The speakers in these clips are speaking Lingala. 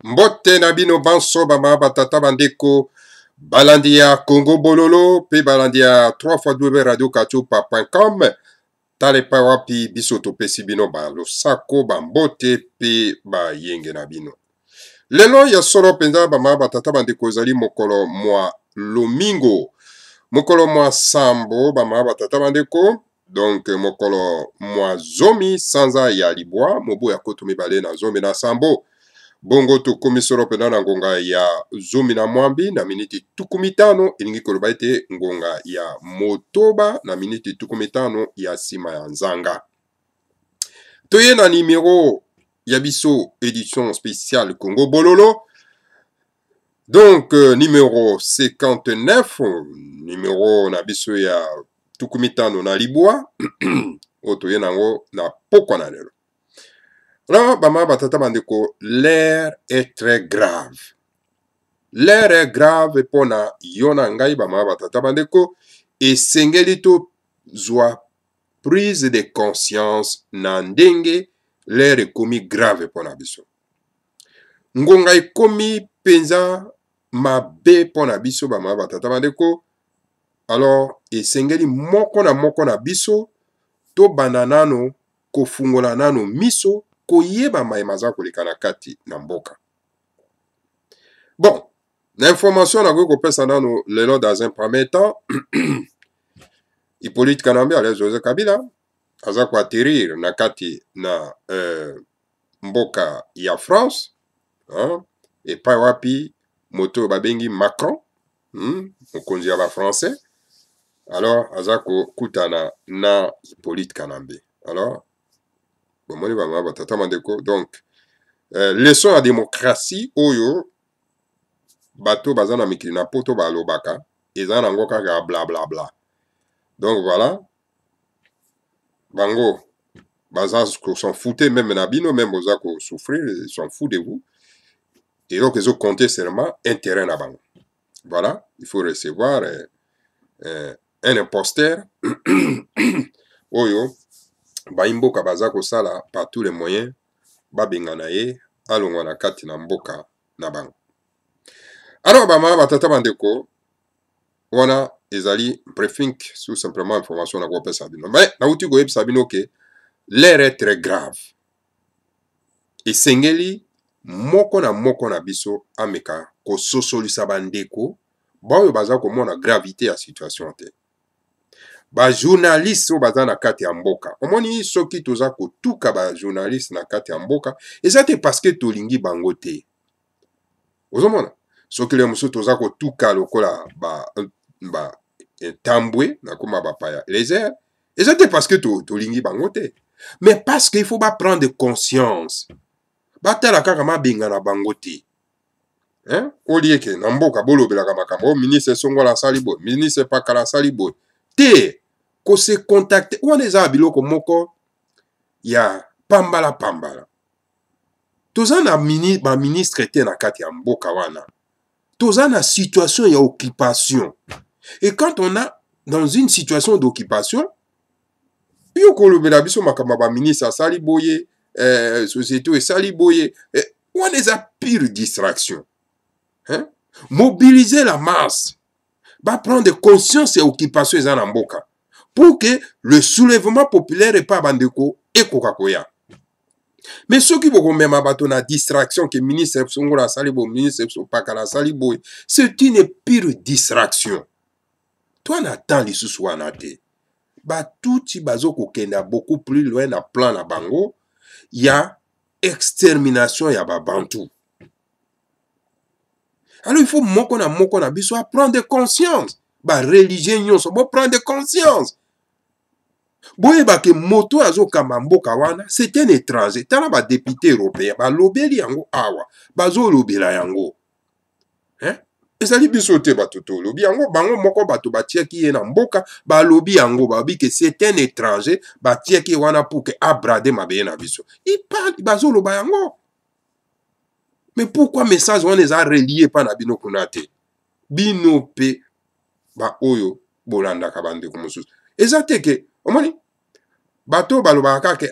Mbote na bino banso bama batata bandeko balandia Congo Bololo pe balandia 3x2 radio kachupa.com tale pa wapi biso topesi bino ba losako bambote pe ba yenge na bino. Lelo ya solo penza bama batata bandeko zali mokolo mwa lomingo. Mokolo mwa sambo bama batata bandeko. Donc mokolo mwa zomi sanza ya libwa mobu ya koto mibale na zomi na sambo. Bongo to komisoro pena na ngonga ya zomi na mwambi na miniti tukumitano ilingi koloba ete ngonga ya motoba na miniti tukumitano ya sima ya nzanga. Toye na numéro ya biso édition spéciale Congo Bololo. Donc numéro 59 numéro na biso ya tukumitano na libwa otoye nango na pokwa na lelo. Alors, bama batata bandeko, l'air est très grave. L'air est grave pour na yona ngai bama batata bandeko et sengelito zwa prise de conscience na ndenge l'air est komi grave pour na biso. Ngonga komi penza mabe pour na biso bama batata bandeko. Alors, et sengeli moko na biso to bananano ko fungola nano miso koyeba maemaza koleka na kati na mboka. Bon, l'information na ko pesa nano lelo dans un premier temps. Hippolyte Kanambe ale José Kabila aza ko atterrir na kati na mboka ya France, hein, et pa wapi moto babengi Macron, mokonzi ya ba français. Alors aza ko kutana na Hippolyte Kanambe. Alors donc, leçon à démocratie, oyo, bato bazana mikili na poto ba lobaka, ezana ngoka ga bla bla bla. Donc voilà, bango, bazan s'en foutait même na bino, même oza ko souffrir, ils s'en foutent de vous. Et donc ils ont compté seulement un terrain na bango. Voilà, il faut recevoir un imposteur, oyo, Baimboka bazako sala par tous les moyens babengana ye alongwa na kati na mboka na bango. Alors bama batata bandeko wana ezali briefing tout simplement information na ko pesa bino. Mais na uti ko yebisa bino ke l'air est très grave. Et sengeli moko na biso ameka ko sosolisa bandeko bayo bazako mona gravité ya situation te. Ba journaliste o baza na kati ya mboka. Omoni soki toza kotuka ba journaliste na kati ya mboka, ezate parce que tolingi bango te. Ozomona, soki le musu toza kotuka lokola ba tambwe na koma ba paya lézère, ezate parce que tolingi bango te. Mais parce qu'il faut pas prendre conscience. Batala kaka mabenga na bango te. Hein? Olieke na mboka bolobelaka makambo, ministre Songola Salibo, ministre Pakala Salibo. Te ko se contacte wana eza biloko moko ya pambala. Toza na ba ministre te na kati ya mboka wana. Toza na situation ya occupation. Et quand on a dans une situation d'occupation, yo kolobela biso makamba ba ministre asali boye, société esali boye, wana eza pure distraction. Hein? Mobiliser la masse. Va prendre conscience et occupation eza na mboka pour que le soulèvement populaire et pas bandeko et kokakoya. Mais ceux qui vont même bato na distraction que ministre Songola Salibo, ministre Pakala Salibo, c'est une pure distraction. Toi n'attends les sous wana te. Ba tout bazo kokenda beaucoup plus loin na plan na bango, il y a extermination ya ba bantu. Alors il faut moko na biso à prendre conscience. Ba religion nyonso bo prendre conscience. Boye ba ke moto azo kama mboka wana, c'est un étranger. Tala ba député européen, ba lobeli yango awa, bazo lobela yango. Hein? Ezali biso te batoto lobi yango, bango moko bato ba tieki ye na mboka, ba lobi yango, ba bi que c'est un étranger, ba tieki wana pour que abrade mabe na biso. Il parle, bazo loba yango. Mais pourquoi message on les a reliés par na bino kunate? Bino pe ba oyo bolanda kabande kumusus. Ezate ke omoni bato balobaka ke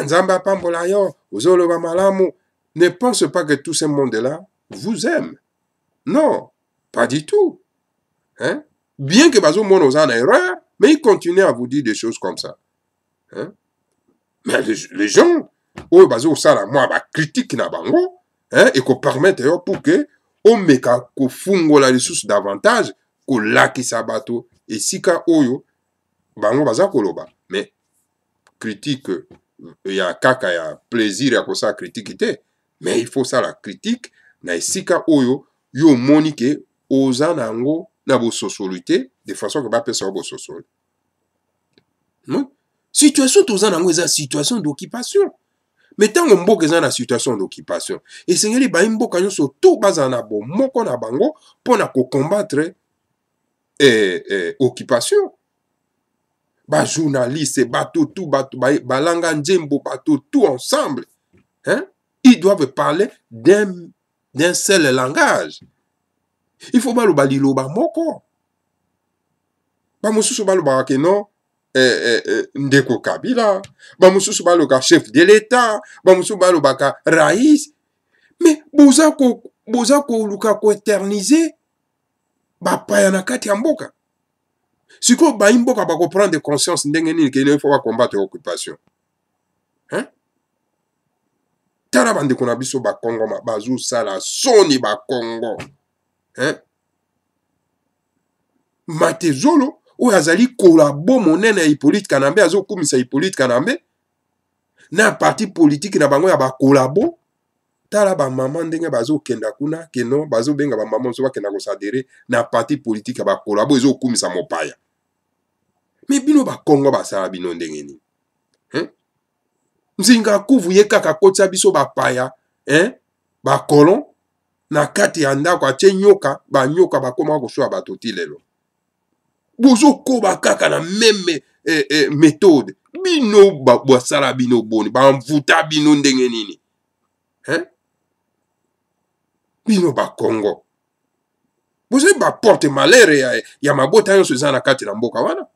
nzamba pambola yo uzoloba malamu ne pense pas que tout ce monde-là vous aime. Non, pas du tout. Hein? Bien que bazo mon aux en erreur, mais ils continuent à vous dire des choses comme ça. Hein? Mais les gens, oh bazo ça moi ba critique na bango, hein, et qu'on permette pour que on meka ko fungo la ressource davantage ko laki sabato et sika oyo bango baza koloba. Mais critique il y a kaka ya plaisir ya ko sa critique te, mais il faut ça la critique na sika oyo yo monike oza nango na bo socialité de façon que ba pesa bo socialité. Non? Situation toza nango eza situation d'occupation. Mais tant que mboka eza na situation d'occupation, et sengeli ba mboka nyonso tout baza na bo moko na bango pona ko combattre occupation. Ba journaliste, bateau tout, balanga njembo, bateau tout ensemble. Hein? Ils doivent parler d'un seul langage. Il faut pas le balilo ba moko. Ba mususu ba lo ba ke non Ndeko Kabila, ba mususu ba lo ka chef de l'État, ba mususu ba lo ba ka raïs. Mais boza ko luka ko éterniser ba paya na kati ya mboka. Siko ba mboka ba ko prendre conscience ndenge nini ke il faut combattre l'occupation. Hein? Tara bande kona biso ba Congo ma bazu sala soni ba Congo. Hein? Matezolo oyo azali kolabo monene ya Hippolyte Kanambe azokumisa Hippolyte Kanambe na parti politique na bango ya bakolabo. Tala ba mama ndenge bazokenda kuna keno bazobenga ba mama nso bakenda kosadere na parti politique ya bakolabo ezokumisa mopaya. Mais bino ba Congo basala bino ndenge nini? Hein? Nzinga kuvu ye kaka kotsa biso bapaya, hein? Ba kolon na kati ya ndako atie nyoka, ba nyoka bakoma kosoa batoti lelo. Bozo koba kaka na meme méthode. Bino basala bino boni, ba mvuta bino ndenge nini? Hein? Bino ba Congo. Bozo ba porte malere ya mabota yonso eza na kati na mboka wana.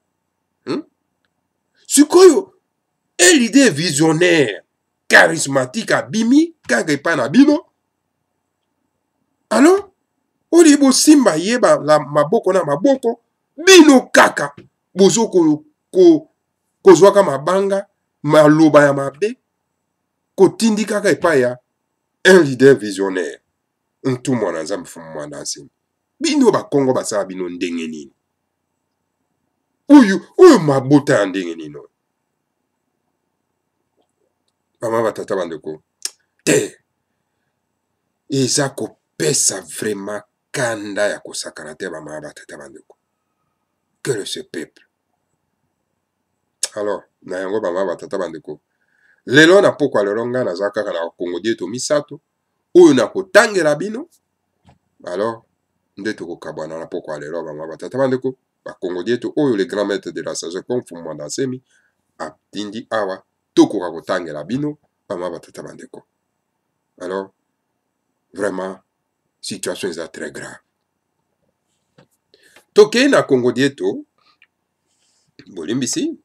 Sikoyo l'idée visionnaire, charismatique à bimi, kaka epa na bino. Alors, olibo simba yeba la maboko na maboko, bino kaka, bozo kozwaka mabanga, maloba ya mabe, kotindi kaka epa ya un leader visionnaire. Ntu mwana nzambe fumu mwana asimi. Bino ba Congo basala bino ndenge nini? Oyo mabota ya ndenge nini? Mama batata bandeko. Te. Eza kopesa vraiment kanda ya kosakana te mama batata bandeko. Que ce peuple. Alors, na yango mama batata bandeko. Lelo na pokwa lelo nga naza kaka na Congo dieto misato. Oyo na kotangela bino. Alors, nde tokokabwana na pokwa lelo mama batata bandeko. Ba Congo dieto oyo le grand maître de la sagesse comme Fumu Nsemi atindi awa tokoka kotangela bino mama batata bandeko. Alors, vraiment, situation est très grave. Toke na Congo dieto, bolimbisi,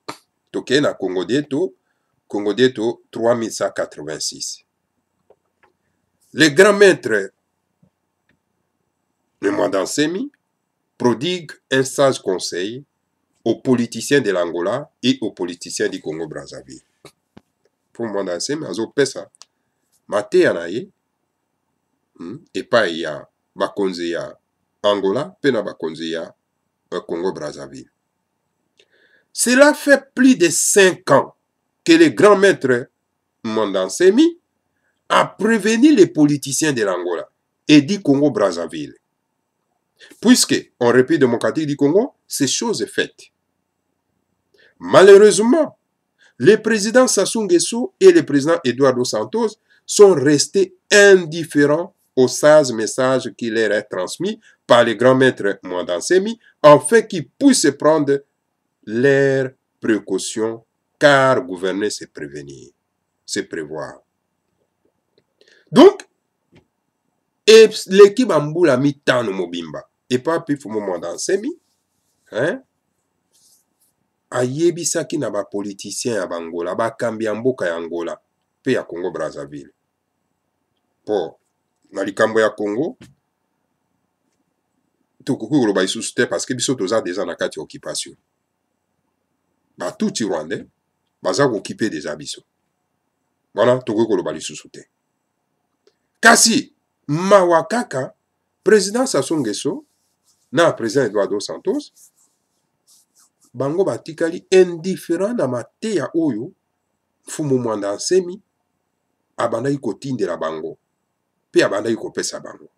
toke na Congo dieto 3186. Le grand maître Fumu Nsemi prodigue un sage conseil aux politiciens de l'Angola et aux politiciens du Congo-Brazzaville. Fumu Nsemi azopesa mateya na ye epai ya bakonzi ya Angola pe na bakonzi ya Congo-Brazzaville. Cela fait plus de 5 ans que le grand maître Fumu Nsemi a prévenu les politiciens de l'Angola et du Congo-Brazzaville. Puisque, en République démocratique du Congo, ces choses sont faites. Malheureusement, le président Sassou Nguesso et le président Eduardo Santos sont restés indifférents aux sages messages qui leur est transmis par le grand maître Fumu Nsemi afin qu'ils puissent prendre leurs précautions, car gouverner c'est prévenir, c'est prévoir. Donc, l'équipe Amboula mitano mobimba et pas puis Fumu Nsemi, hein? Ayebisaki na ba politicien ya Angola, ba kambi ya mboka ya Angola pe ya Congo Brazzaville. po na likambo ya Congo tokoki koloba lisusu te parce que biso toza déjà na kati ya occupation batuti rwandais baza kokipe déjà biso wana tokoki koloba lisusu te kasi mawa kaka président Sassou Nguesso na président Eduardo Santos bango batikali indifférent na mateya oyo mfumu Mwanda Nsemi abandaki kotindela bango pe abandaki kopesa bango.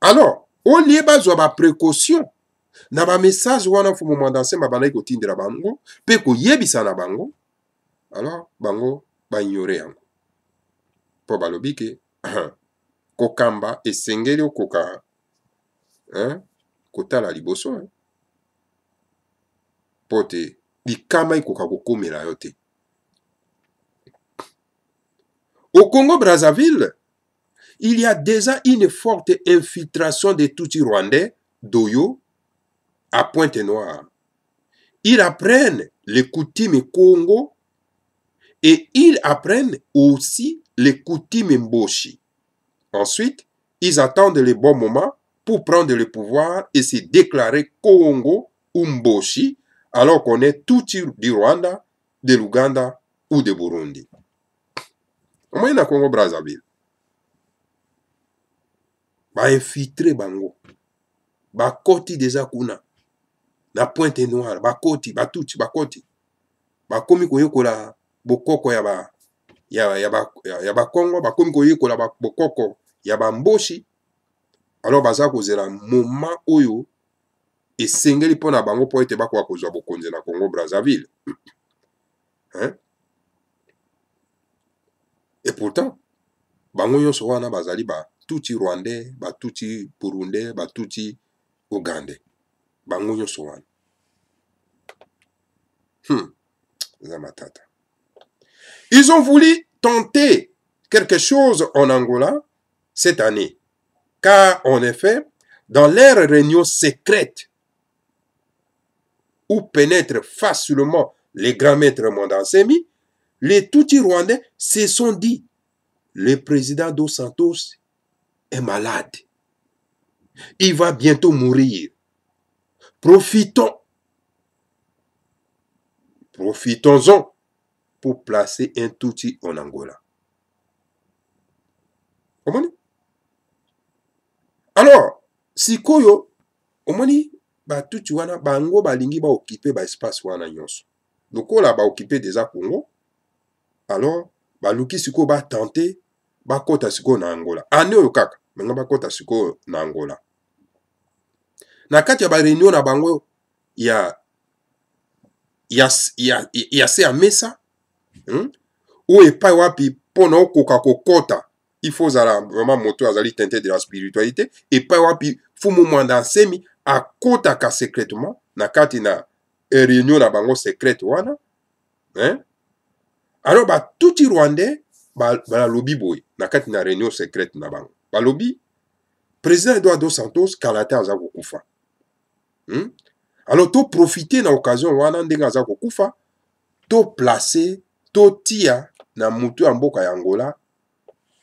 Alors olie bazwa ba précaution na ba message wana mfumu Mwanda Nsemi abandaki kotindela bango pe koyebisa na bango, alors bango ba ignore yango po balobi ke kokamba esengeli okoka kotala liboso pote likama ikoka kokomela yo te. Au Congo-Brazzaville, il y a déjà une forte infiltration des Tutsis rwandais d'Oyo à Pointe-Noire. Ils apprennent les coutumes Congo et ils apprennent aussi les coutumes Mboshi. Ensuite, ils attendent le bon moment pour prendre le pouvoir et se déclarer Congo ou Mboshi alors qu'on est Tutsi du Rwanda, de l'Ouganda ou de Burundi. Comment est na Congo-Brazzaville? Ba infiltré bango. Ba koti déjà kuna. Na Pointe-Noire, ba koti, ba Tutsi, ba koti. Ba komi koyokola bokoko ya ba Congo, ba komi koyokola ba bokoko ya ba Mboshi. Alors baza kozela moment oyo esengeli pona bango po ete bakoka kozwa bokonzi na Congo-Brazzaville. Hein? Et pourtant, bango nyonso wana bazali ba Tutsi rwandais, ba Tutsi burundais, ba Tutsi ougandais. Bango nyonso wana. Zamatata. Ils ont voulu tenter quelque chose en Angola cette année. Car en effet, dans leur réunion secrète où pénètrent facilement les grands maîtres Mwanda Nsemi, les Tutsis rwandais se sont dit le président Dos Santos est malade. Il va bientôt mourir. Profitons-en pour placer un Tutsi en Angola. Omoni? Alors, sikoyo, omoni, ba Tutsi wana, bango balingi ba occuper ba espace wana nyonso. Lokola ba occuper déjà Congo, alors, ba luki sikoyo ba tenter, ba kota sikoyo na Angola. Ane oyo kaka, menga ba kota sikoyo na Angola. Na kati ya ba réunion na bango, ya se amesa, ou epai wapi pona okoka kokota, il faut zala vraiment moto azali teinté de la spiritualité, epai wapi fumu Mwanda Nsemi akota ka secrètement, na kati na réunion na bango secrète wana, alors ba Tutsi rwandais ba lobi boy na kati na réunion secrète na bango. Ba lobi président Eduardo Santos kalata aza kokufa. Alors to profiter na occasion wana ndenge aza kokufa, to placer, to tia na mutu ya mboka ya Angola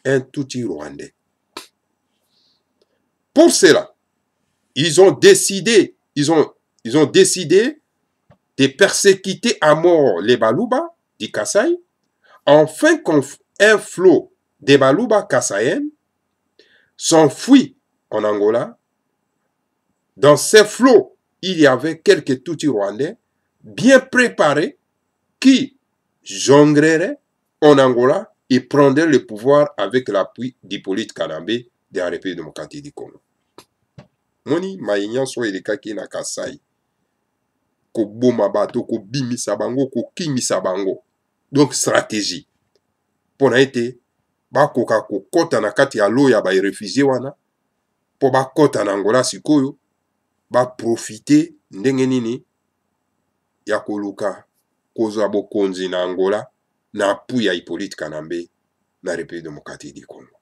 un Tutsi rwandais. Pour cela, ils ont décidé de persécuter à mort les Baluba du Kasaï, afin qu'un flot de Baluba kassaïennes s'enfuit en Angola. Dans ces flots, il y avait quelques Tutsis rwandais bien préparés qui jongleraient en Angola et prendraient le pouvoir avec l'appui d'Hippolyte Kanambe de la République démocratique du Congo. Moni maïnyan so elekaki na Kasai. Ko boma bato, ko bimisa bango, ko kimisa bango. Donc stratégie. Pona ete bakoka ko kota na kati ya lo ya ba réfugié wana po ba kota na Angola sikoyo ba profiter ndenge nini ya koluka kozwa bokonzi na Angola na appui ya Hippolyte Kanambe na République démocratique du Congo.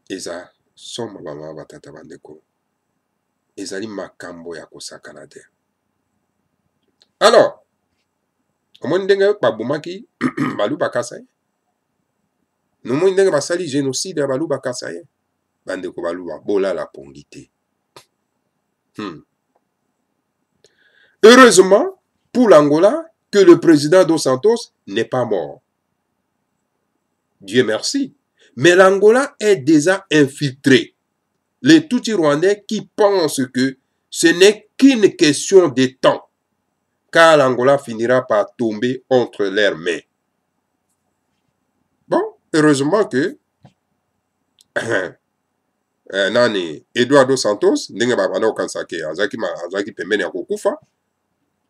Eza soma bama batata bandeko. Ezali makambo ya kosakana te. Alors, omoni ndenge babomaki balu bakasa ye. Nomoni ndenge basali génocide ya balu bakasa ye. Bandeko baluba bolala pongi te. Heureusement pour l'Angola que le président Dos Santos n'est pas mort. Dieu merci. Mais l'Angola est déjà infiltré. Les Tutsis rwandais qui pensent que ce n'est qu'une question de temps, car l'Angola finira par tomber entre leurs mains. Bon, heureusement que nani Eduardo Santos ndenge babanda kokanisake azalaki pembeni ya kokufa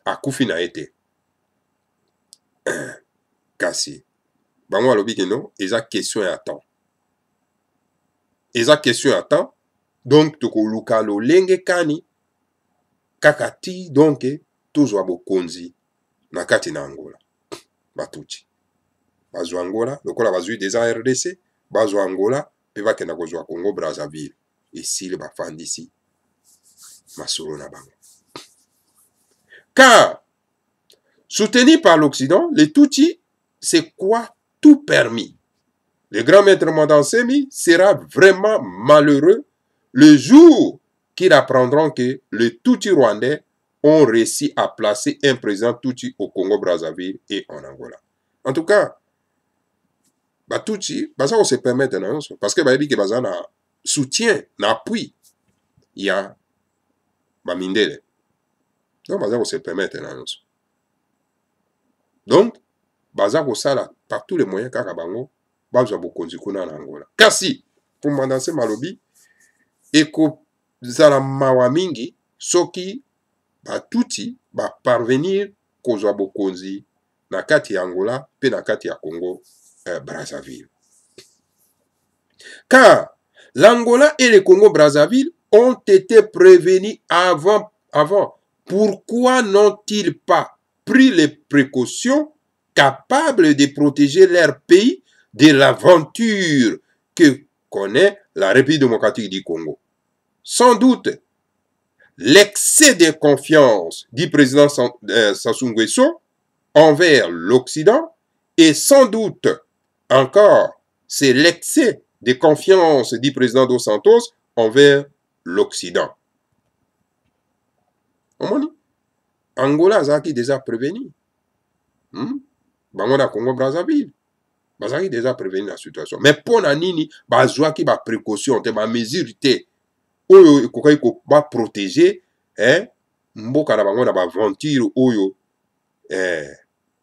akufi na ete kasi bango alobi keno eza question ya temps. Eza question ya temps, donc tokoluka lolenge kani kaka ti donc tozwa bokonzi na kati na Angola. Batuti bazwa Angola lokola bazwi déjà RDC, bazwa Angola pe bakenda kozwa Congo Brazzaville esili bafandisi masolo na bango. Car soutenu par l'Occident, les Tutsis se croient tout permis. Le grand maître Mandansemi sera vraiment malheureux le jour qu'ils apprendront que les Tutsis rwandais ont réussi à placer un président Tutsi au Congo-Brazzaville et en Angola. En tout cas, Tutsi, ça on se permet de parce que bayebi que baza na soutien, na appui, il y a Bamindele. Donc on se permet de donc baza ko sala par tous les moyens kaka bango bazwa bokonzi kuna na Angola. Kasi pour Mandanse malobi eko zala mawa mingi soki Tutsi ba parvenir kozwa bokonzi na kati ya Angola pe na kati ya Congo Brazzaville. Car l'Angola et le Congo Brazzaville ont été prévenus avant. Pourquoi n'ont-ils pas pris les précautions capables de protéger leur pays de l'aventure que connaît la République démocratique du Congo? Sans doute, l'excès de confiance du président Sassou Nguesso envers l'Occident et sans doute encore, c'est l'excès de confiance du président Dos Santos envers l'Occident. Angola azaki déjà prévenu. Bango na Congo Brazzaville. Bazaki déjà prévenu la situation. Mais pour na nini bazwaki ba précaution te ba mesure te oyo ekokai ko ba protéger mboka na bango na ba aventure oyo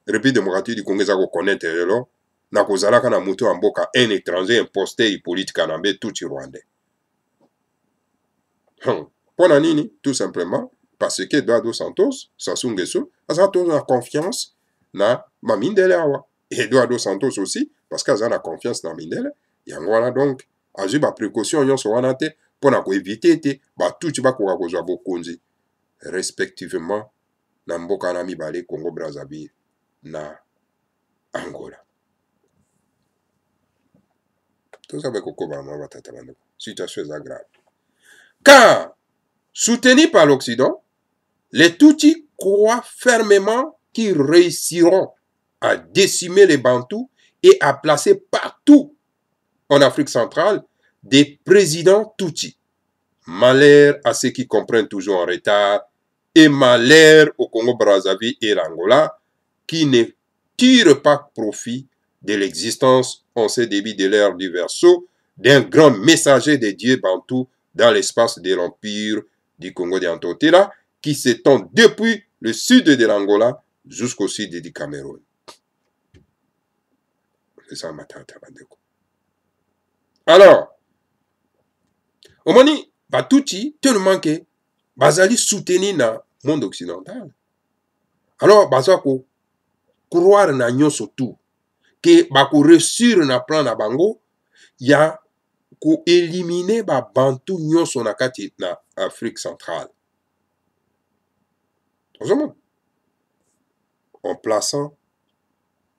République démocratique du Congo za ko connaître lelo na kozalaka na moto ya mboka un étranger imposté politique kanambe tout rwandais. Pour na nini tout simplement parce que Eduardo Santos, Sassou Nguesso, a toujours la confiance na Mamindele awa. Et Eduardo Santos aussi, parce qu'il a la confiance na Mamindele. Et voilà donc, a eu la précaution yon so wanate pour éviter te tout tu vas koka kozwa bokonzi respectivement na mboka na mibale Congo Brazzaville na Angola. Tout ça va koko ba ma batata bando. Situation grave. Car soutenus par l'Occident, les Tutsis croient fermement qu'ils réussiront à décimer les Bantous et à placer partout en Afrique centrale des présidents Tutsis. Malheur à ceux qui comprennent toujours en retard et malheur au Congo-Brazzaville et l'Angola qui ne tirent pas profit de l'existence en ce début de l'ère du Verseau d'un grand messager des dieux Bantous dans l'espace de l'empire du Congo d'Antotela qui s'étend depuis le sud de l'Angola jusqu'au sud du Cameroun. C'est ça ma tante. Alors, au moni, Tutsi, tellement que Bazali soutenu na monde occidental. Alors, Bazako, croire na nyon surtout, que Bako réussir na plan na bango, ya ko éliminer ba Bantu nyon son nakati na Afrique centrale. En plaçant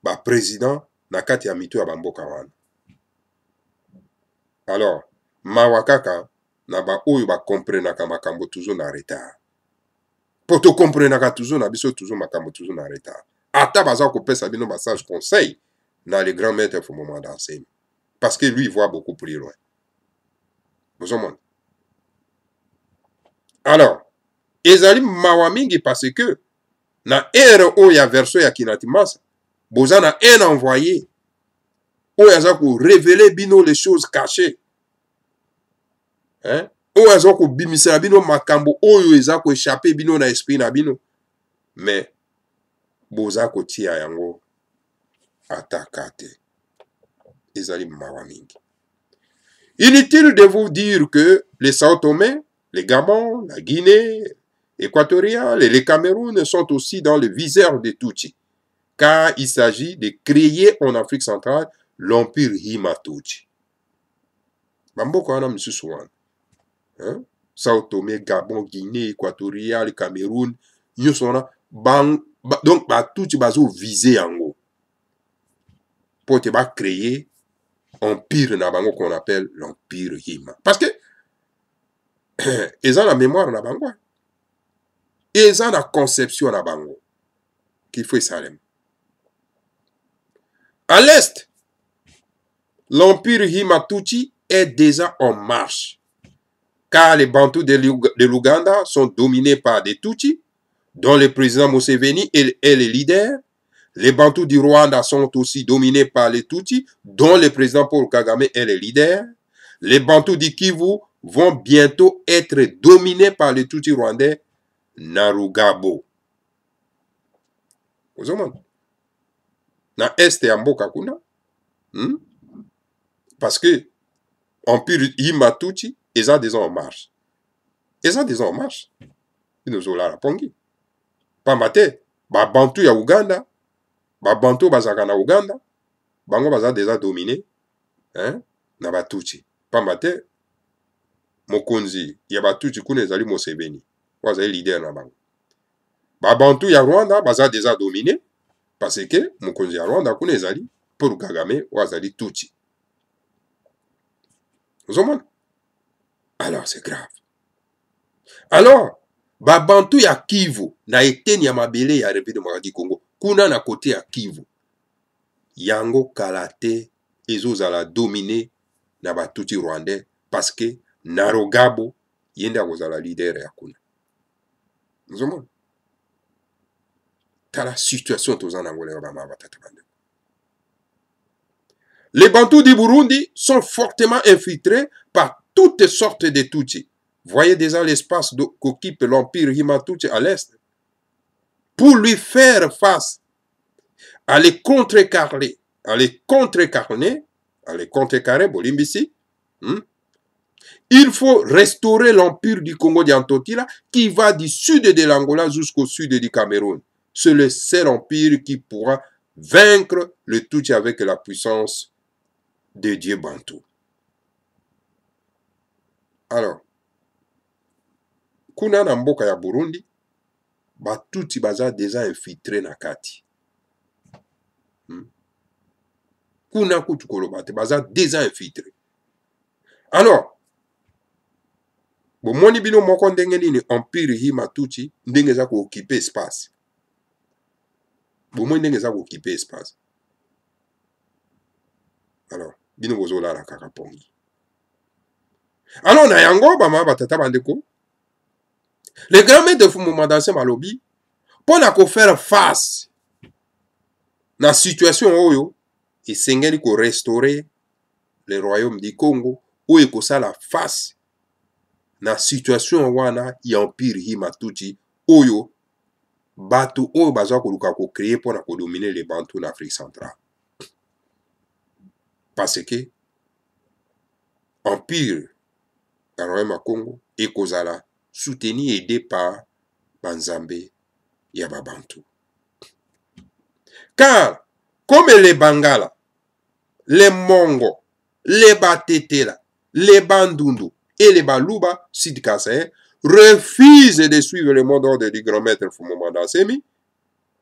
ba président nakati ya mito ya bamboka wana. Alors, mawakaka na ba oyo ba comprenaka makambo toujours na retard. Poto comprenaka toujours na biso toujours makambo toujours na retard. ata baza kopesa bino sage conseil na le grand maître Fumoma Dansemi, parce que lui il voit beaucoup plus loin. Vous comprenez? Alors ezali mawa mingi parce que na ere oyo ya version ya Kinatimasa boza na un envoyé oyo aza ko révéler bino les choses cachées, hein? Oyo aza ko bimisela bino makambo oyo eza ko échapper bino na esprit na bino, mais boza ko tia yango ataka te. Ezali mawa mingi. Inutile de vous dire que les Sao Tomé, les Gabon, la Guinée équatoriale et les Cameroun sont aussi dans le viseur de Tutsi, car il s'agit de créer en Afrique centrale l'empire Hima-Tutsi. Bamboko wana misusu wana, hein? Sao Tomé, Gabon, Guinée équatoriale, Cameroun, nyonso wana donc Tutsi bazo viser yango pour te créer empire na bango qu'on appelle l'empire Hima. Parce que ils ont la mémoire na bango. Ils ont la conception na bango. Qu'il faut Salem. À l'est, l'empire Hima-Tutsi est déjà en marche. Car les Bantous de l'Ouganda sont dominés par des Tutsis, dont le président Museveni est le leader. Les Bantous du Rwanda sont aussi dominés par les Tutsis, dont le président Paul Kagame est le leader. Les Bantous du Kivu vont bientôt être dominés par les Tutsis rwandais Narugabo. Vous avez na est ya mboka kuna, parce que empire Hima-Tutsi ils ont déjà en marche. Ils ont déjà en marche. Ils nous ont la pongi. Pambate, ba Bantu ya Uganda, ba Bantu bazaka na Uganda, bango baza déjà dominé, hein, na ba Tutsi. Pambate, mokonzi ya ba Tutsi kuna ezali Museveni, wazali leader na bango. Ba Bantu ya Rwanda baza déjà dominé, parce que mokonzi ya Rwanda kuna ezali Paul Kagame wazali Tutsi. Vous comprenez? Alors c'est grave. Alors, ba Bantu ya Kivu na eteni ya mabele ya République démocratique Congo kuna na côté ya Kivu yango kalate ezozala dominé na ba Tutsi rwandais parce que Narugabo yende akozala leader ya kuna. Vous comprenez? Ta la situation tozana ngole ba batata bande. Les Bantous du Burundi sont fortement infiltrés par toutes sortes de Tutsis. Voyez déjà l'espace qu'occupe l'empire Hima-Tutsi à l'est. Pour lui faire face, à les contrecarrer, Bolimbisi, il faut restaurer l'empire du Congo d'Antotila qui va du sud de l'Angola jusqu'au sud du Cameroun. C'est le seul empire qui pourra vaincre le Tutsi avec la puissance de Dieu Bantou. Alors, kuna na mboka ya Burundi, ba Tutsi baza déjà infiltré na kati. Kuna kutu kolobate baza déjà infiltré. Alors, bomoni bino moko ndenge nini empire Hima-Tutsi ndenge za ko occuper espace. Bomoni ndenge za ko occuper espace. Alors, bino bozola la kaka pongi. Alors na yango ba ma batata bandeko. Le grand maître de Fumoma Dansemi malobi pour na ko faire face na situation oyo esengeli ko restaurer le royaume du Congo oyo ekosala face na situation wana ya empire Hima-Tutsi oyo bato oyo bazwa koluka ko créer pour na ko dominer les Bantous en Afrique centrale. Parce que empire na royaume ya Congo ekozala soutenu et aidé par Banzambe ya Babantu. Car, comme les Bangala, les Mongo, les Batetela, les Bandundu et les Baluba Sud-Kassaïens refusent de suivre le mot d'ordre du grand maître Fumoma Dansemi,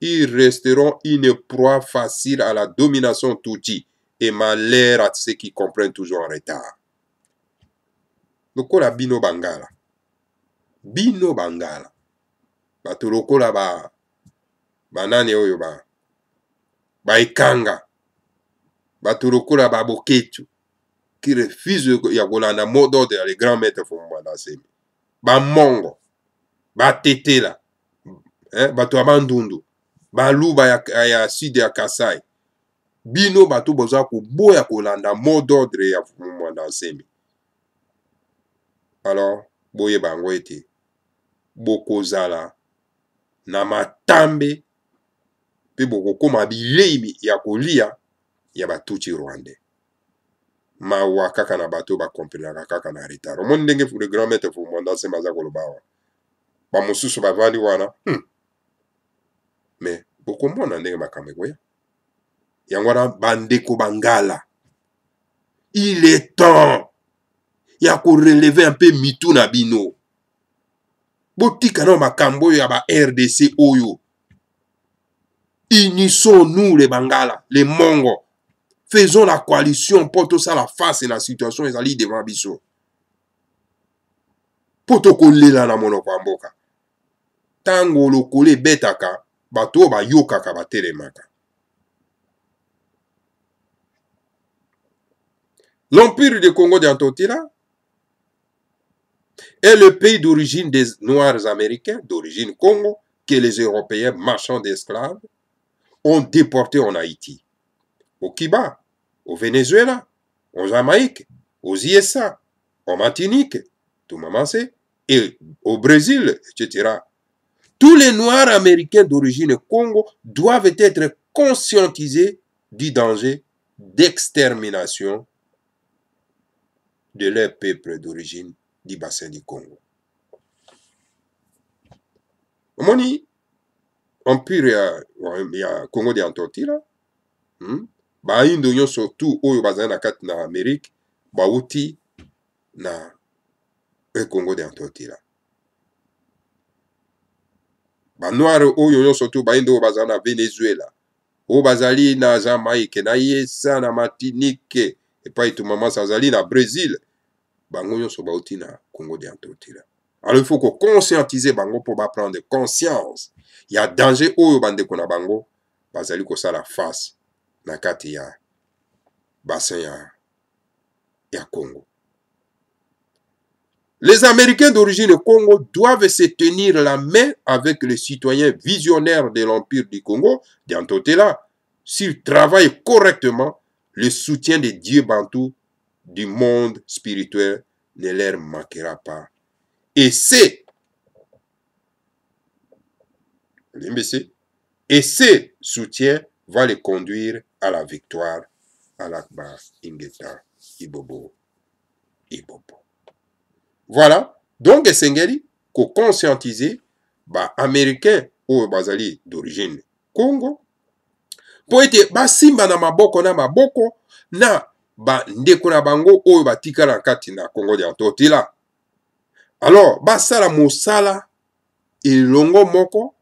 ils resteront une proie facile à la domination Tutsi et malheur à ceux qui comprennent toujours en retard. Lokola Bino Bangala. Bino Bangala. Bato lokola ba nani oyo ba baekanga bato lokola baboketu qui refuse ya kolanda mot d'ordre ya le grand maître Fumumana Nsemi, bamongo batetela bato ya bandundu baluba ya sud ya Kasai, bino bato boza koboya kolanda mot d'ordre ya Fumumana Nsemi. Alors boye bango ete bokozala na matambe pe bokokoma bilei ya kolia ya batuti rwandais. Mawa kaka na bato bakomprenaka kaka na retard. Omoni ndenge le grand maître Fumumana Nsemi aza koloba awa, bamosusu bavandi wana mais bokomona ndenge makambo ekoya. Yango wana bandeko bangala, il est temps ya korelever un peu mitu na bino. Botika na makambo ya ba RDC oyo. Unissons-nous les Bangala, les Mongos. Faisons la coalition pour tout ça la face et la situation ezali devant biso. Poto kolela na monoko ya mboka. Tango lokole betaka, bato ba yokaka batelemaka. L'Empire du Congo d'Antotila est le pays d'origine des Noirs américains, d'origine Congo, que les Européens marchands d'esclaves ont déportés en Haïti, au Cuba, au Venezuela, au Jamaïque, aux USA, en Martinique, tout mamassé, et au Brésil, etc. Tous les Noirs américains d'origine Congo doivent être conscientisés du danger d'extermination de leur peuple d'origine du bassin du Congo. Moni, empire ya Congo de Antotila, baindo nyonso tu oyo bazali na kati na Amerique bauti na Congo de Antotila. Banoire oyo nyonso tu baindo oyo bazali na Venezuela, oyo bazali na Jamaïque, na USA, na Martinique, epai tu mama bazali na Brésil, bango nyonso bauti na Congo de Antotila. Alors il faut qu'on conscientiser bango pour prendre conscience. Il y a danger oyo bandeko na bango bazali ko sala face na kati ya bassin ya Congo. Les Américains d'origine Congo doivent se tenir la main avec les citoyens visionnaires de l'Empire du Congo, d'Antotela. S'ils travaillent correctement, le soutien des dieux bantous du monde spirituel ne leur manquera pas. Et ce soutien va les conduire à la victoire à l'Akbar Ingeta Ibobo. Voilà. Donc, Sengeli, qu'on conscientiser, Américains ou Bazali d'origine Congo, pour être simba na maboko na ndeko na bango oyo batika na kati na Congo de Antotila. Alors, basala mosala elongo moko,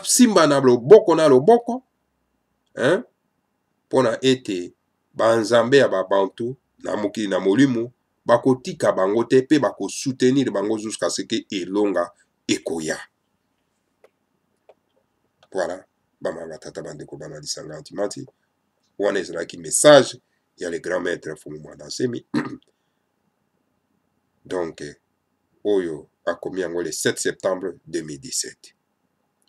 simba na loboko na loboko, pona ete banzambe ya babantu na mokili na molimu bakotika bango te pe bako soutenir bango jusqu'à ce que elonga ekoya. Voilà, bama batata bandeko bana lisanga antimati. Wana ezalaki message ya le grand maître Fumumana Nsemi. Donc, oyo akomi yango le 7 septembre 2017.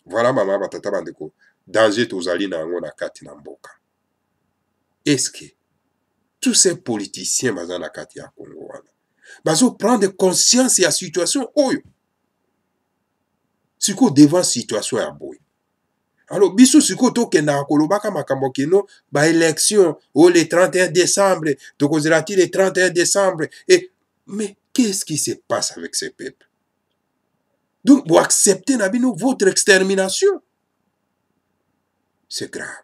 Voilà mama batata bandeko, danger tozali na yango na kati na mboka. Est-ce que tous ces politiciens baza na kati ya Congo wana bazo prendre conscience ya situation oyo? Siko devant situation ya boy. Alors biso siko tokenda kolobaka makambo keno ba élection au le 31 décembre, tokozela-ti le 31 décembre et mais qu'est-ce qui se passe avec ces peuples? Donc vous acceptez nabino votre extermination. C'est grave.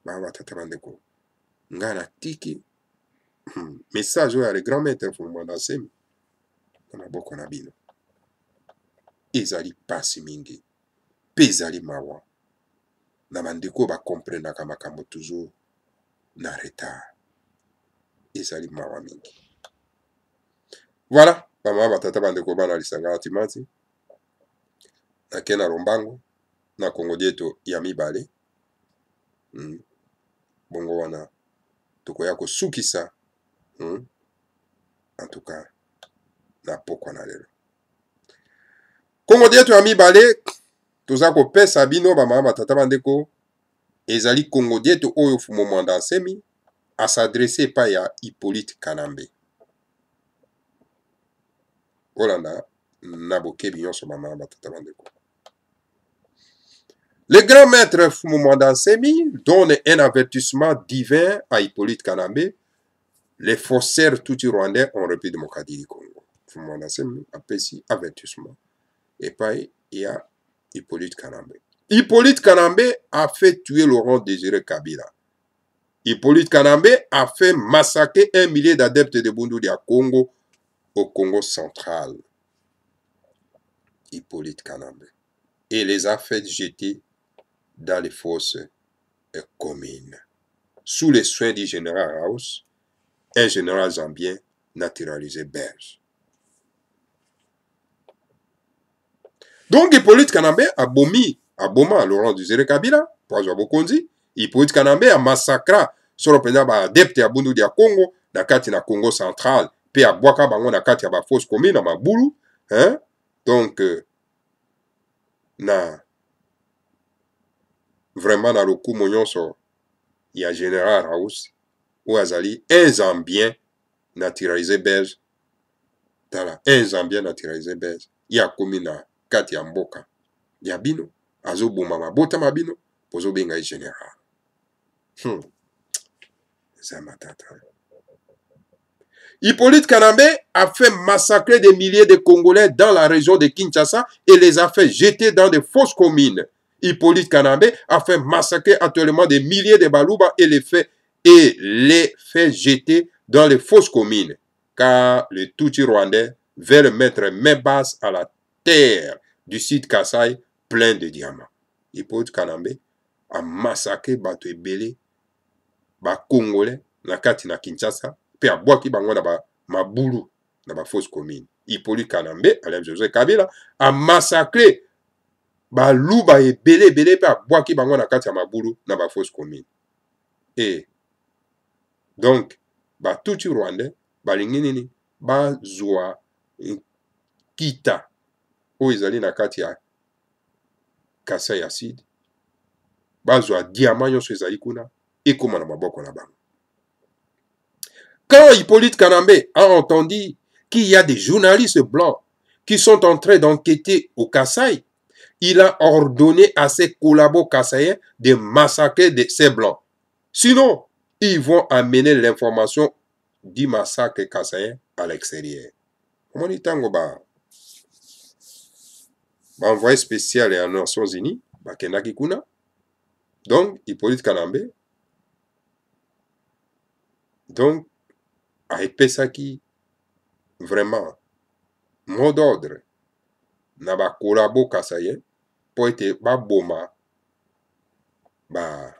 Baba tata bandeko. Ngana tiki message oyo ya le grand maître Fumumana Nsemi na maboko na bino. Ezali pasi mingi. Pe ezali mawa. Na bandeko ba comprendaka makambo toujours na retard. Ezali mawa mingi. Voilà. Bama batata bandeko bana lisanga atimati. Na kena rombango. Na Congo dieto ya mibale. Bongo wana tokoya kosukisa en tout cas na pokwa na lelo kongo dietu ya mibale toza kopesa bino bamama batata bandeko ezali kongo dietu oyo fumo mwanda nsemi asadrese epai ya Hippolyte Kanambe kolanda na bokebi nyonso bamama batata bandeko. Le grand maître Fumo Mwanda Nsemi donne un avertissement divin à Hippolyte Kanambe. Les faussaires tout rwandais ont repris démocratie du Congo. Fumo Mwanda Nsemi appelle ici avertissement. Et puis, il y a Hippolyte Kanambe. Hippolyte Kanambe a fait tuer Laurent Désiré Kabila. Hippolyte Kanambe a fait massacrer 1 millier d'adeptes de Bundu Dia Congo au Congo central. Hippolyte Kanambe. Et les a fait jeter dans les fosses communes. Sous les soins du général House, un général zambien naturalisé belge. Donc Hippolyte Kanambe a boma Laurent Désiré Kabila, Poiswa Bokonzi. Hippolyte Kanambe a massacré sur le président adepte ya Bundu Dia Congo, na kati na Congo central, pe a bwaka bango na kati ya ba fosse commune na mabulu, hein? Donc na vraiment na lokumu nyonso ya général House ou azali un zambien naturalisé belge tala un zambien naturalisé belge ya komi na kati ya mboka ya bino azoboma mabota mabino pozobenga ye général Hippolyte Kanambe a fait massacrer des milliers de Congolais dans la région de Kinshasa et les a fait jeter dans des fosses communes. Hippolyte Kanambe a fait massacrer actuellement des milliers de Baluba et les fait jeter dans les fosses communes. Car le Tutsi rwandais veut mettre main basse à la terre du site Kasaï plein de diamants. Hippolyte Kanambe a massacré bato ebele ba Congolais na kati na Kinshasa pe a bwaki bango na ba mabulu na ba fosses communes. Hippolyte Kanambe, Alain José Kabila, a massacré ba luba ebele pe a bwaki bango na kati ya mabulu na ba fosses communes. Et donc ba Tutsi rwandais balingi nini bazwa kita oyo ezali na kati ya Kasai acide bazwa diamant nyonso ezali kuna ekoma na maboko na bango. Quand Hippolyte Kanambe a entendu qu'il y a des journalistes blancs qui sont en train d'enquêter au Kasaï, il a ordonné à ses collabos kassaïens de massacrer ces blancs. Sinon, ils vont amener l'information du massacre kassaïen à l'extérieur. Comment dit tango ba envoyé spécial aux Nations Unies, ba kendaki kuna. Donc, Hippolyte Kanambe, donc, a epesaki vraiment mot d'ordre na ba collabo kassaïen pour ete ba boma ba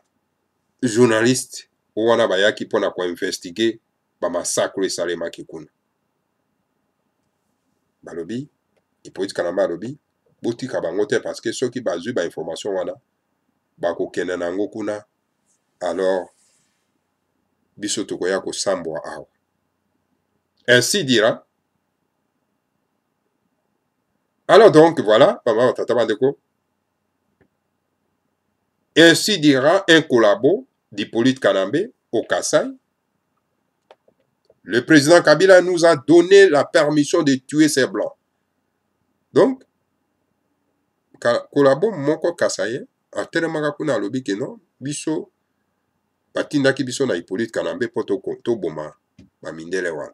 journaliste wana bayaki pona ko investiguer ba massacre esalemaki kuna. Balobi Hippolyte Kanambe alobi botika bango te parce que soki bazwi ba information wana bakokende nango kuna alors biso tokoya kosambwa awa. Ainsi dira. Alors donc voilà, maman tata bandeko. Ainsi dira un collabo d'Hippolyte Kanambe au Kasaï. Le président Kabila nous a donné la permission de tuer ces blancs. Donc, collabo moko Kasaïen a tellement kuna lobi que non, biso batindaki biso na Hippolyte Kanambe poto boma ba mindele wana.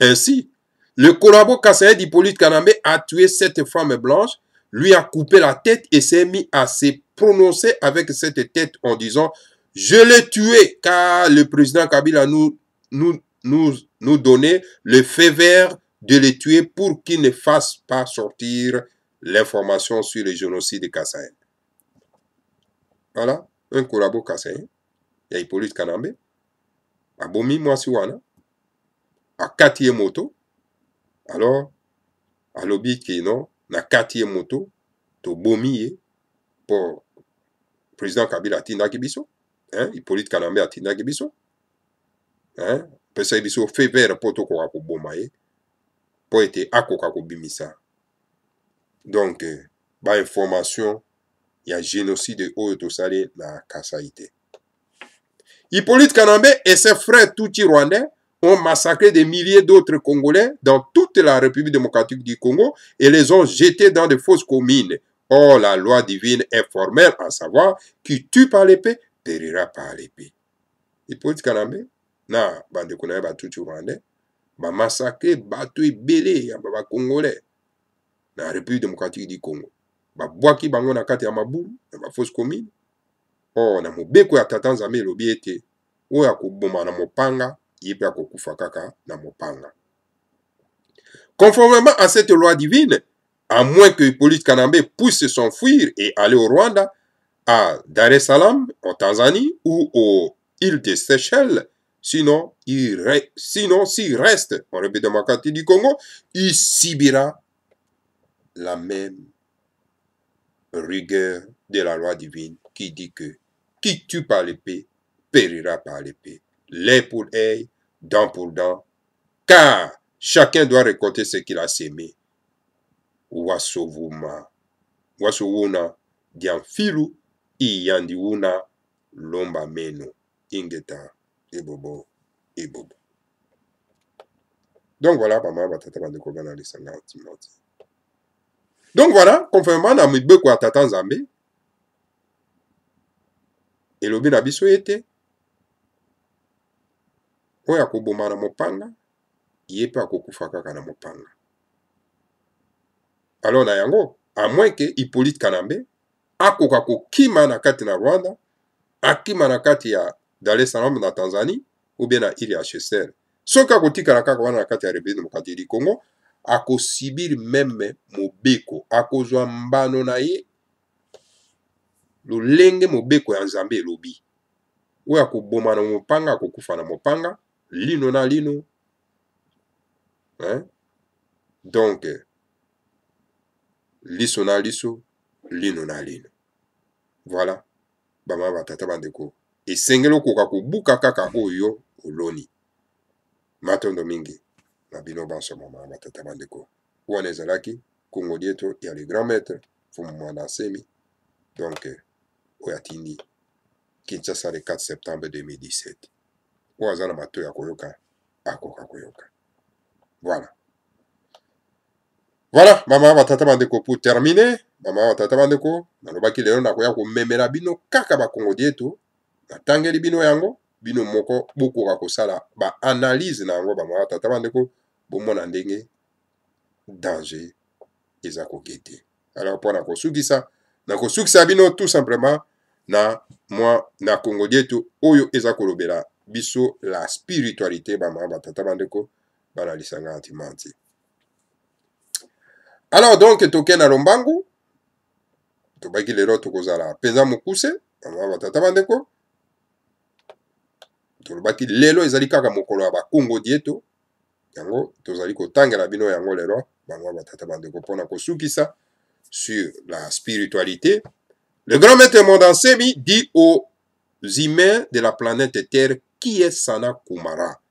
Ainsi, le collabo kassaïen d'Hippolyte Kanambe a tué cette femme blanche, lui a coupé la tête et s'est mis à se prononcer avec cette tête en disant « Je l'ai tué car le président Kabila nous donnait le feu vert de le tuer pour qu'il ne fasse pas sortir l'information sur le génocide kassaïen. » Voilà, un collabo kassaïen, il y a Hippolyte Kanambe, a bomi mwasiwana, a kati moto. Alors, alobi ki non, na kati moto, to bomi pour président Kabila tindaki biso. hein? Hippolyte Kanambe atindaki biso, hein? Pesa biso fait vert poto ko akoboma ye po ete akoka kobimisa. Donc ba information ya génocide oyo tosali na Kasai te. Hippolyte Kanambe et ses frères Tutsi rwandais ont massacré des milliers d'autres Congolais dans toute la République démocratique du Congo et les ont jetés dans de fausses communes. Or, la loi divine est formelle, à savoir, qui tue par l'épée, périra par l'épée. Hippolyte Kanambe, na bande konaye ba Tutsi rwandais, ba massacré bato ebele ya ba Congolais na République démocratique du Congo. Ba bwaki bango na kati ya mabulu, na ba fausse commune. Or, na mobeko ya tata Nzambe elobi ete oyo akoboma na mopanga ye pe akokufa kaka na mopanga. Conformément à cette loi divine, à moins que Hippolyte Kanambe puisse s'enfuir et aller au Rwanda, à Dar es Salaam, en Tanzanie ou aux îles des Seychelles, sinon s'il reste en République démocratique du Congo, il subira la même rigueur de la loi divine qui dit que qui tue par l'épée périra par l'épée. L'œil pour œil, dent pour dent, car chacun doit récolter ce qu'il a sémé. Wasovuma, wasowuna, diamfilu, iyandiwuna, lomba meno, ingeta, ebobo, ebobo. Donc voilà, pas mal, batata bandeko bana lisanga Timothy. Donc voilà, conformément à mibeko ya tata Nzambe, elobi na biso ete oyo akoboma na mopanga ye pe akokufa kaka na mopanga. Alors na yango, à moins que Hippolyte Kanambe akoka kokima na kati na Rwanda, akima na kati ya Dar es Salaam na Tanzanie ou bien na île ya Seychelles. Soki akotikala kaka wana na kati ya République démocratique du Congo, akosibiri meme mobeko, akozwa mbano na ye lolenge mobeko ya Nzambe elobi. Oyo akoboma na mopanga akokufa na mopanga, lino na lino. Hein? Donc, liso na liso, lino na lino. Voilà. Bama batata bandeko. Esengeli okoka kobuka kaka oyo oloni. Matondo mingi. Na bino banso mama batata bandeko. Wana ezalaki Kongo dieto ya le grand maître Fumu Mwanda Nsemi. Donc, oyatindi Kinshasa le 4 septembre 2017. Oazana mato ya koyoka, akoka koyoka. Voilà. Voilà, mama batata bandeko, pour terminer, mama batata bandeko, nalobaki lelo nakoya komemela bino kaka ba Kongo dieto, natangeli bino yango, bino moko bokoka kosala ba analyse na yango mama batata bandeko, bomona ndenge danger eza kokete. Alors pour nakosukisa bino tout simplement na moi na Kongo dieto oyo eza kolobela biso la spiritualité mama batata bandeko bana lisanga antimanti. Alors donc toke na lombangu tobaki lelo tokozala penza mokuse mama batata bandeko tolobaki lelo ezali kaka mokolo ya ba Kongo dieto yango tozali kotangela bino yango lelo mama batata bandeko pona kosukisa sur la spiritualité. Le grand maître Mwanda Nsemi dit aux humains de la planète Terre qui est Sana Kumara.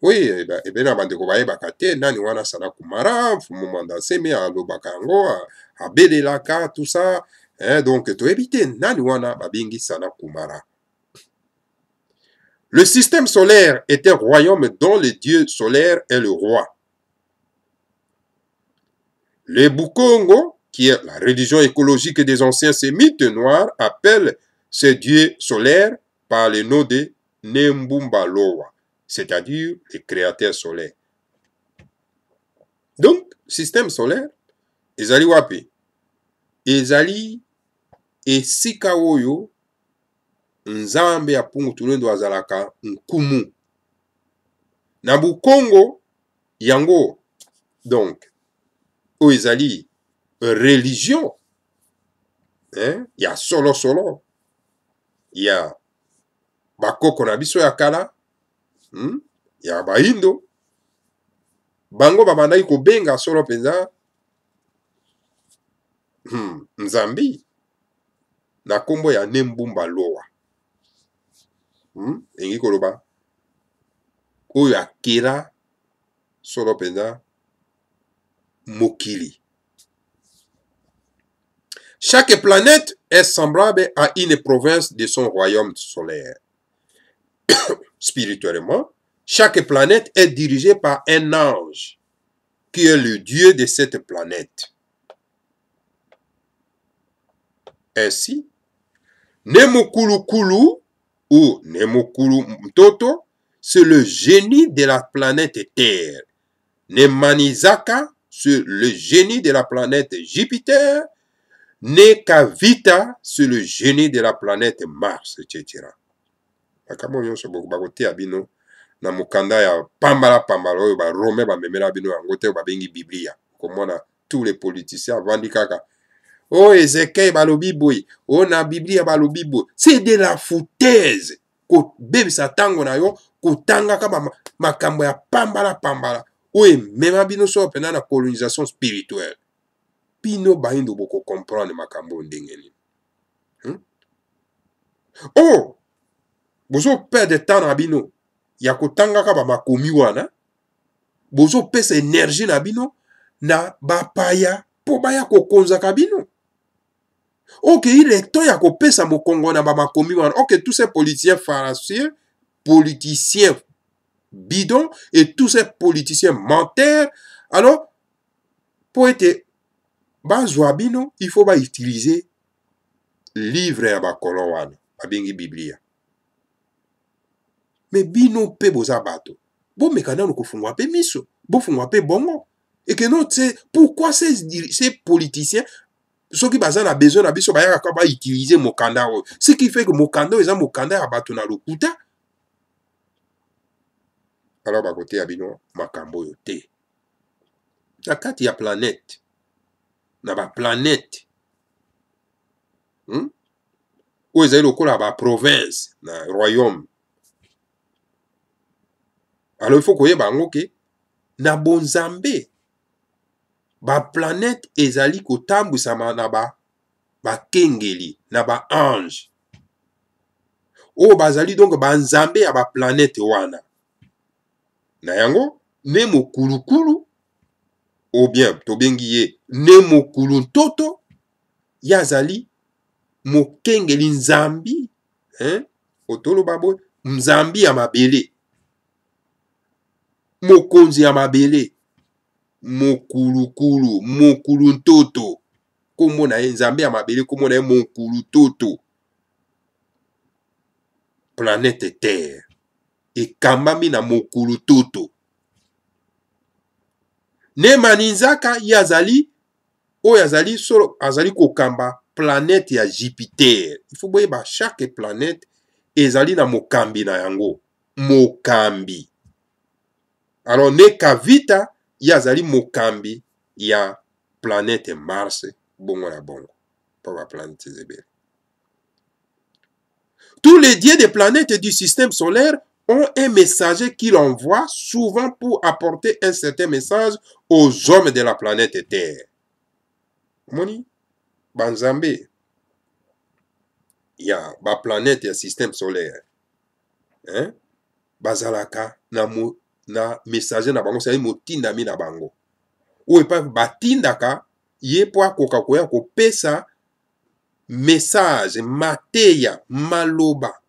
Oui, ebena bandeko bayebaka te nani wana Sana Kumara, Fumu Mwanda Nsemi alobaka yango, abelelaka tout ça. Donc toyebi te nani wana babengi Sana Kumara. Le système solaire est un royaume dont le dieu solaire est le roi. Le Bukongo, qui est la religion écologique des anciens sémites noirs, appelle ce dieu solaire par le nom de Nembumba Loa, c'est-à-dire le créateur solaire. Donc, système solaire, ezali wapi? Ezali esika oyo Nzambe ya pungu tulendo azalaka nkumu. Na Bukongo, yango, donc, oyo ezali religion, ya solo solo, ya bakoko na biso ya kala, ya baindo, bango babandaki kobenga solo penza Nzambi na kombo ya Nembumba Loa. engi koloba oyo akela solo penza mokili. Chaque planète est semblable à une province de son royaume solaire. Spirituellement, chaque planète est dirigée par un ange qui est le dieu de cette planète. Ainsi, Nemokulukulu ou Nemokulu Mtoto, c'est le génie de la planète Terre. Nemanizaka, c'est le génie de la planète Jupiter. Nekavita, c'est le génie de la planète Mars, etc. Makambo nyonso bakotia bino na mokanda ya pambala oyo ba Rome ba memela bino yango te babengi Biblia. Komona tous les politiciens vandi kaka oh Ezekiel balobi boy, oh na Biblia balobi boy. C'est de la foutaise. Ko bebisa tango na yo kotanga kama makambo ya pambala. Oye mema bino so pena na colonisation spirituelle. Bino bayindo boko comprendre makambo ndenge nini. Oh bozo perdre temps na bino ya kotanga ka ba makomi wana. Bozo pesa énergie na bino na bapaya po baya kokonza ka bino. Ok, il est temps ya kopesa mokongo na ba makomi wana. Ok, tous ces politiciens fallacieux, politiciens bidons et tous ces politiciens menteurs. Alors, pour être bazwa bino, il faut ba utiliser livre ya ba kolon wana, ba bengi Biblia. Mais bino pe boza bato. Bo mekana no kofungwa pe miso, bo fungwa pe bongo. Et que non, c'est pourquoi ces politiciens ceux qui ont besoin de utiliser mokanda. Ce qui fait que mokanda est un mokanda à bato na lokuta. Alors bakote abino makambo yote. Na kati ya planète. Na ba planète. Ou ezali lokola ba province na royaume. Alors il faut koyeba bango ke na bonzambe ba planète ezali kotambwisama na ba kengeli na ba ange. O bazali donc ba nzambe ya ba planète wana. Na yango Nemokulukulu ou bien tobengi ye Nemokulu Ntoto yazali mokengeli nzambi, otolo babo nzambi ya mabele. Mokonzi ya mabele. Mokulukulu, Mokulu Ntoto. Kombo na ye nzambe ya mabele, kombo na ye Mokulu Ntoto. Planète Terre. Ekambami na Mokulu Ntoto. Nemaninzaka yazali oyo azali solo azali kokamba planète ya Jupiter. Il faut boyeba chaque planète ezali na mokambi na yango. Mokambi. Alors Nekavita yazali mokambi ya planète Mars bongo na bongo. Pas la planète Zébel. Tous les dieux des planètes du système solaire ont un messager qu'il envoie souvent pour apporter un certain message aux hommes de la planète Terre. Moni, banzambe, ya ba planète ya système solaire. Bazalaka na messager na bango, c'est motinda mi na bango. Ou epa batindaka ye po akoka koya kopesa message mateya maloba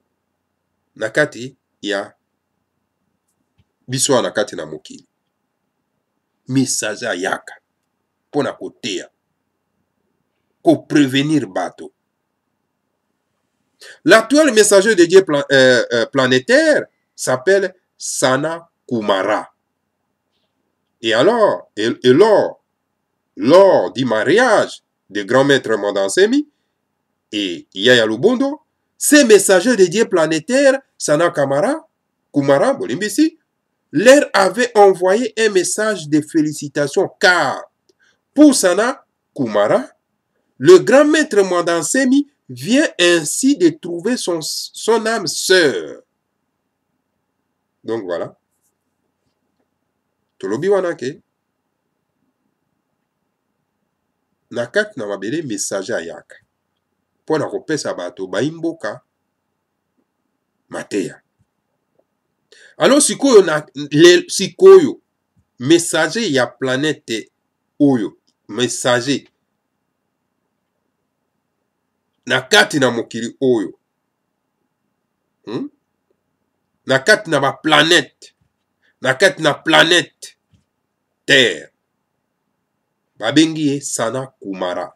na kati ya biso na kati na mokili. Message ayaka pona koteya ko prévenir bato. L'actuel messager de Dieu planétaire s'appelle Sana Kumara. Et alors, lors du mariage de grand maître Mondansemi et Yaya Lubondo, ces messagers de Dieu planétaire, Sana Kumara, Bolimbisi, leur avait envoyé un message de félicitations car pour Sana Kumara, le grand maître Mondansemi vient ainsi de trouver son âme sœur. Donc voilà. Tolobi wanake. Nakat na mabele message ayaka. Pona kopesa bato baimboka mateya. Alors sikoyo sikoyo messager ya planète oyo, messager na kati na mokili oyo, na kati na ba planète, na kati na planète Terre, babengi ye Sanna Kumara.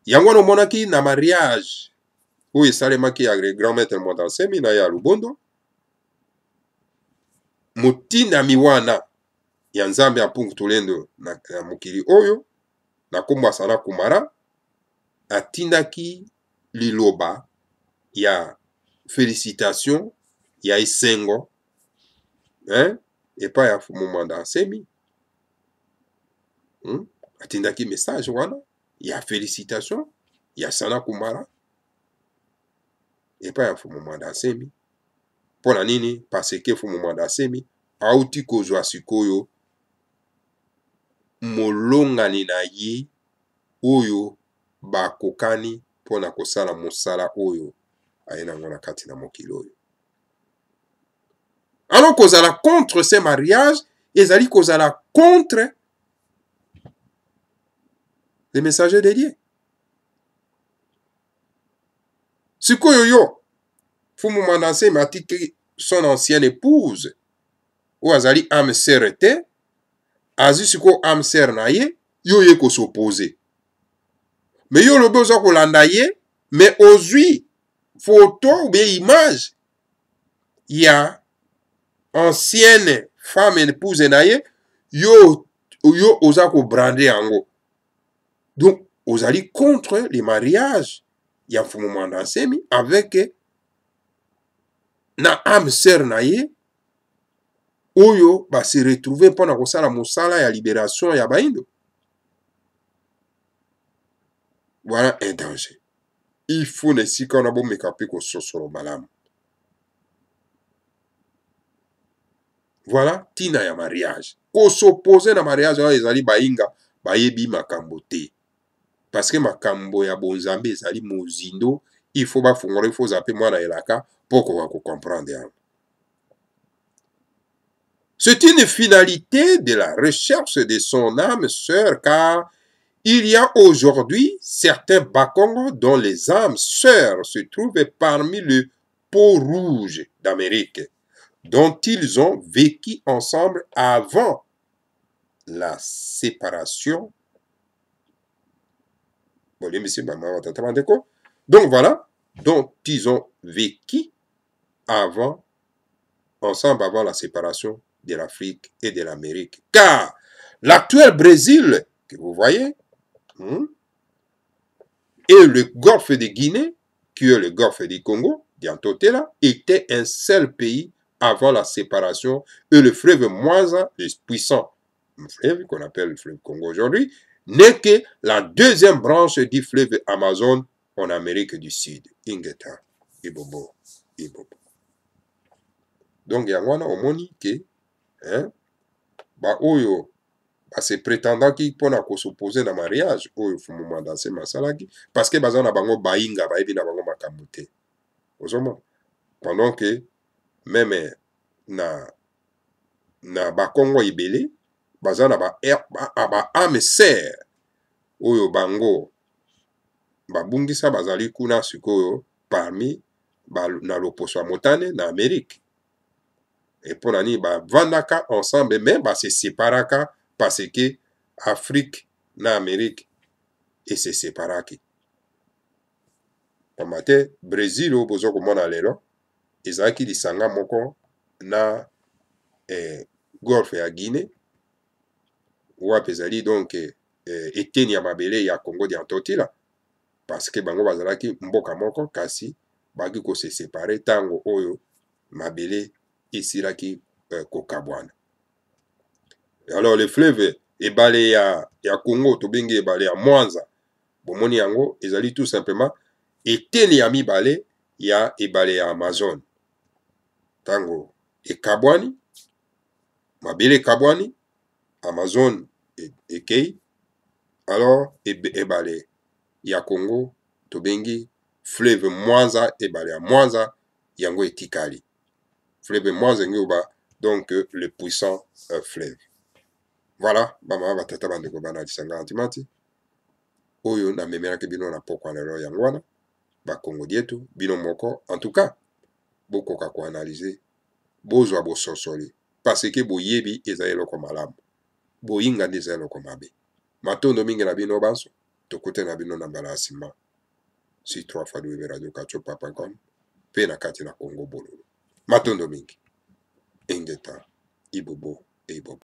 Yango wana omonaki na mariage oyo esalemaki ya grand maître Mwanda na ya Lubondo, motindami wana ya Nzambe ya Mpungu Tolendo na mokili oyo na kombo ya Sanna Kumara atindaki liloba ya félicitation ya esengo epai ya Fumu Mwanda Nsemi. Atindaki message wana ya félicitation ya Sanna Kumara epai ya Fumu Mwanda Nsemi. Pona nini? Parce que Fumu Mwanda Nsemi auti kozwa sikoyo molongani na ye oyo bakokani pona kosala mosala oyo ayenango na kati na mokili oyo. Alors kozala contre ce mariage, ezali kozala contre les messagers de Dieu. Sikoyo yo Fumu Mwanda Nsemi atiki son ancienne épouse ou azali âme sœur te, azi siko âme sœur na ye, yo ye ko s'opposer. Mais yo lobe oza kolanda ye, mais ozwi photo ou bien image ya ancienne femme épouse na ye, yo oza ko brander yango. Donc ozali contre les mariages ya Fumu Mwanda Nsemi avec na âme sœur na ye oyo ba se retrouver pona kosala mosala ya libération ya baindo. Voilà un danger. Il faut ne si qu'on a bon mekapi ko sosoro malamu. Voilà tina ya mariage. Ko s'opposer na mariage oyo ezali bainga bayebi makambo te. Parce que makambo ya bonzambe ezali mozindo, il faut bafungora, il faut zaper mwana elaka poko ko comprendre yango. C'est une finalité de la recherche de son âme sœur, car il y a aujourd'hui certains Bakongos dont les âmes sœurs se trouvent parmi le peau rouge d'Amérique, dont ils ont vécu ensemble avant la séparation. Donc voilà, dont ils ont vécu ensemble avant la séparation de l'Afrique et de l'Amérique. Car l'actuel Brésil, que vous voyez, et le golfe de Guinée, qui est le golfe du Congo, Diantotela, était un seul pays avant la séparation, et le fleuve Mwanza, le puissant fleuve qu'on appelle le fleuve Congo aujourd'hui, n'est que la deuxième branche du fleuve Amazon en Amérique du Sud. Ingeta, Ibobo, Ibobo. Donc, il y a un homoni qui, oyo, se prétendant qui pona ko s'opposer na mariage oyo Fumu Mwanda Nsemi asalaki parce que baza na bango bainga bayebi na bango makambo te. Ozoma pendant que même na bakongo ibele baza na ba âme sœur oyo bango babungisa bazali kuna sikoyo parmi na loposo ya motane na Amérique. Et pona ni bavandaka ensemble mais se séparaka parce que Afrique na Amérique et se séparaki. Pamate Brésil o bozo komona lelo ezaki lisanga moko na golfe ya Guinée wapi ezali donc eteni ya mabele ya Congo Diantotila parce que bango bazalaki mboka moko kasi baki ko se séparer tango oyo mabele isilaki kokabwana. Alors le fleuve ebale ya Congo tobengi ebale ya Mwanza bomoni yango ezali tout simplement eteni ya mibale ya ebale ya Amazon. Tango ekabwani mabele ekabwani Amazon ekei alors ebale ya Congo tobengi fleuve Mwanza ebale ya Mwanza yango etikali. Fleuve Mwanza ngoba donc le puissant fleuve. Voilà, bama batata bandeko bana disanga antimati. Oyo na memelaki bino na pokwa lelo yango wana ba Kongo dietu bino moko en tout cas bokoka ko analyser bozwa bososoli parce que boyebi eza eloko malamu boyinga nde eza eloko mabe matondo mingi na bino banso tokute na bino na mbala ya nsima si 3 fois radio kachopa.com pe na kati na Kongo bololo matondo mingi ingeta ibobo e ibobo